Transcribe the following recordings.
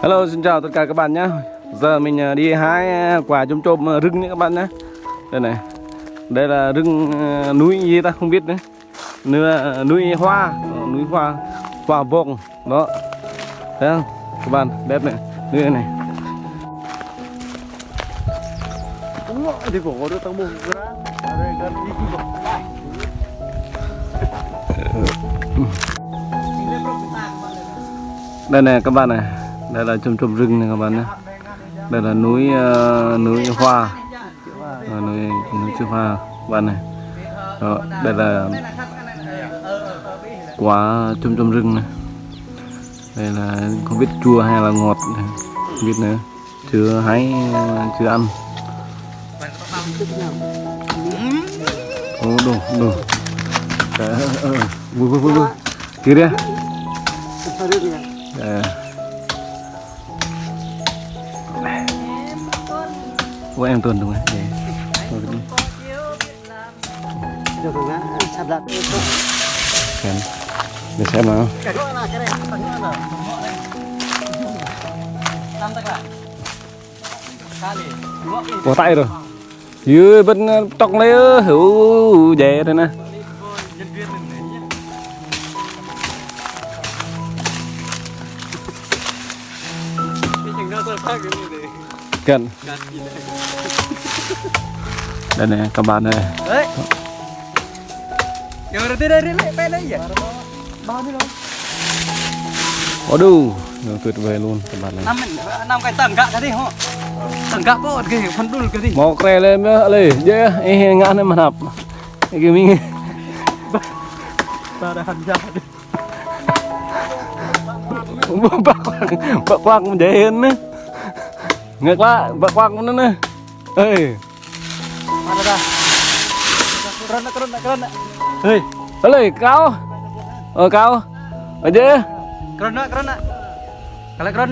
Hello, xin chào tất cả các bạn nhé. Giờ mình đi hái quả chôm chôm rừng nhé các bạn nhé. Đây này, đây là rừng núi gì ta không biết nữa. Núi hoa, hoa vọng đó. Thấy không các bạn, đẹp này, núi này. Thì có được tầng 1 ra. Đây gần đi đây này các bạn này, đây là chôm chôm rừng này các bạn nhé. Đây là núi hoa, núi hoa các bạn này. Đó, đây là quả chôm chôm rừng này. Đây là không biết chua hay là ngọt, không biết nữa, chưa hái chưa ăn. Ô đồ vui kia đi. Ủa em tuần đúng không? Để xem nào. Có tay rồi. Dưới bên trong lấy hữu về đây nè. Cần. Đây này các bạn này. Có đủ, tuyệt vời luôn các bạn này. năm cái tầng gạ đi hả? Tầng gạ có cái phần đul cái gì? Mau kre lên lê, dễ ngã lên mà hạp. Cái mình Ta đã hành ra đi. Bạc quang cũng dễ hơn nữa. Ngược lại, bạc quang nữa nè. Ê. Mana dah? Keren. Hei, lê cao. Cao. Aja. Keren. Kalau keren.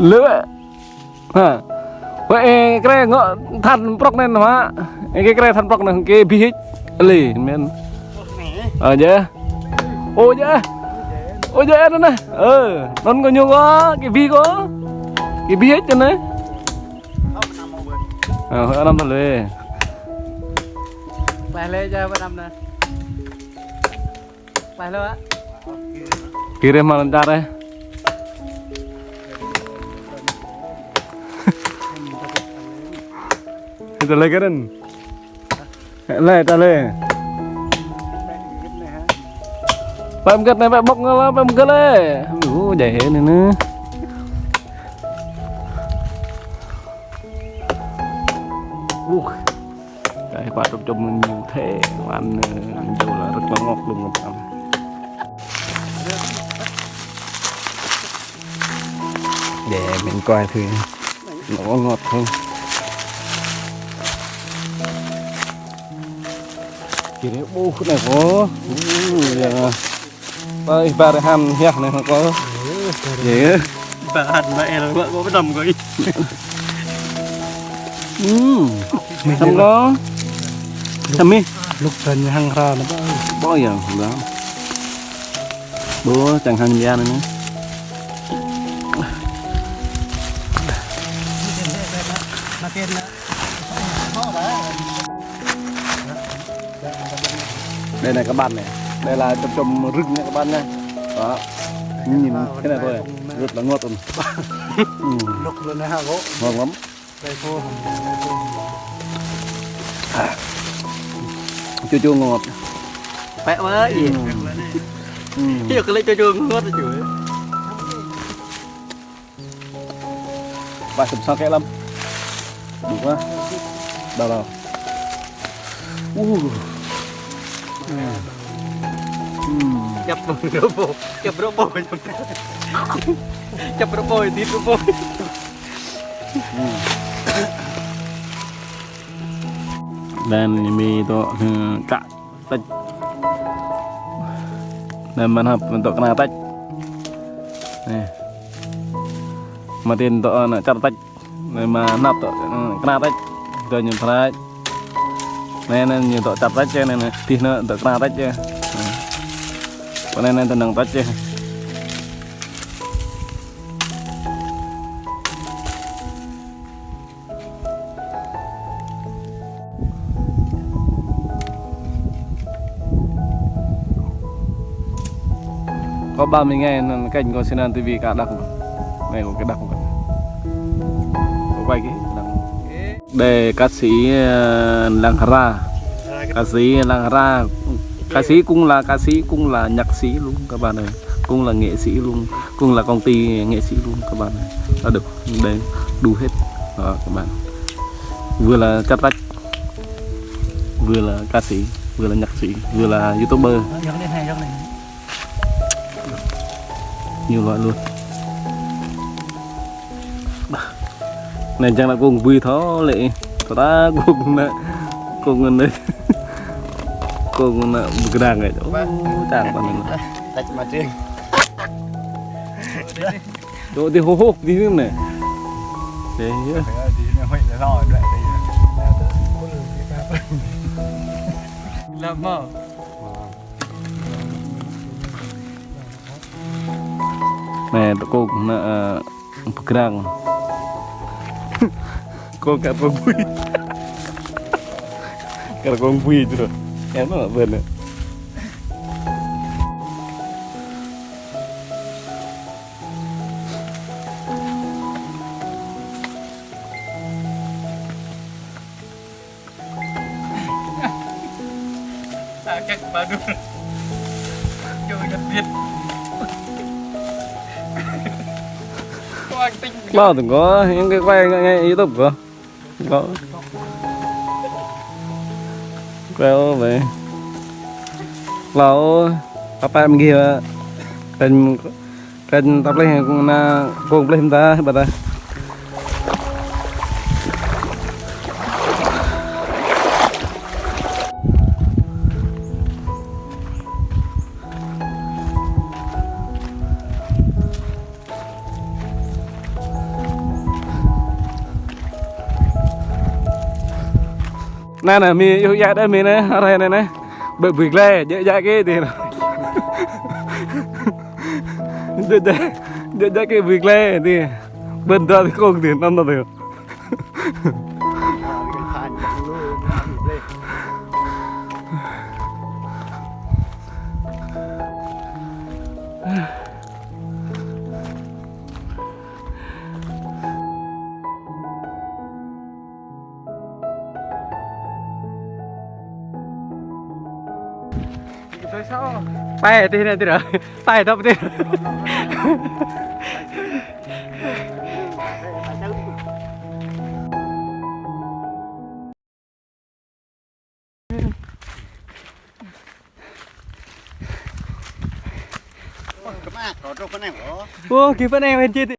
Lửa hả? Vậy cái ngọ thần prok nên hả? Cái thần prok này cái bi lì men dạ ôi dạ đó này nó có nhiều quá cái bi có cái bi hết cho đấy hơi năm thật lề bài lê cho vào năm nè bài lê á kia đây mà làm ra đây kita lagi kan lê ta lê bấm gật này bọc nó bấm gật lê đủ dễ này nữa cái quả trộm trộm nhiều thế ăn dù là rất là ngọt luôn các bạn để mình coi thử nó có ngọt không. Kira này có ba hàn hẹp này có dễ ba hàn mẹ rồi vợ có cái đầm rồi xong đó thầm mi lúc trần hàng ra nó bao giờ đó bữa chẳng hàng da nữa đây này các bạn này, đây là trồng rừng nha các bạn nha, đó nhìn thế này thôi rất là ngọt luôn, lúc lên này hàng gỗ ngon lắm, chua ngọt, bẹ quá gì, cái cái lấy chua ngọt rồi chửi, và sầm sao cái lắm, đủ quá, đâu chập robo tít robo dan ini to kak Nên mình học untuk kena tách. Nih. Matiin untuk chặt tách. Nên mà nắp untuk kena tách. Rồi nhìn phải. Nên như untuk chặt tách chứ nên thì nó untuk kena tách chứ. Nên tendang tách chứ. Có 30 ngày kênh của Sinan TV cả đặc này có cái đặc có quay cái đặc để ca sĩ Lang Hara, ca sĩ Lang Hara, ca sĩ cũng là nhạc sĩ luôn các bạn ơi, cũng là nghệ sĩ luôn, cũng là công ty nghệ sĩ luôn các bạn ơi, đã được để đủ hết đó, các bạn vừa là chặt tách, vừa là ca sĩ, vừa là nhạc sĩ, vừa là YouTuber, nhiều loại luôn. Nên chẳng là cùng vui thó lệ ta cùng là cùng là một cái đàn này chỗ chàng bạn này tách mà riêng độ thì hô hô tí nữa này đấy làm mơ này cô cũng là một cái đàn cô cả con vui cả con vui chứ rồi em nó ở bên này các bạn đưa chơi đặc biệt bao từng có những cái quay ngay YouTube của có quay về lâu apa em kia kênh tập lên cũng là cùng lên ta bà ta nè mi yêu dạy đây mi nè ở đây nè bị việc lê dạy dạy cái thì dạy cái việc lê thì bên đó thì không tiền năm đâu được tay thì này thì rồi tay đâu thì có trâu con này có ô kịp bên em bên trên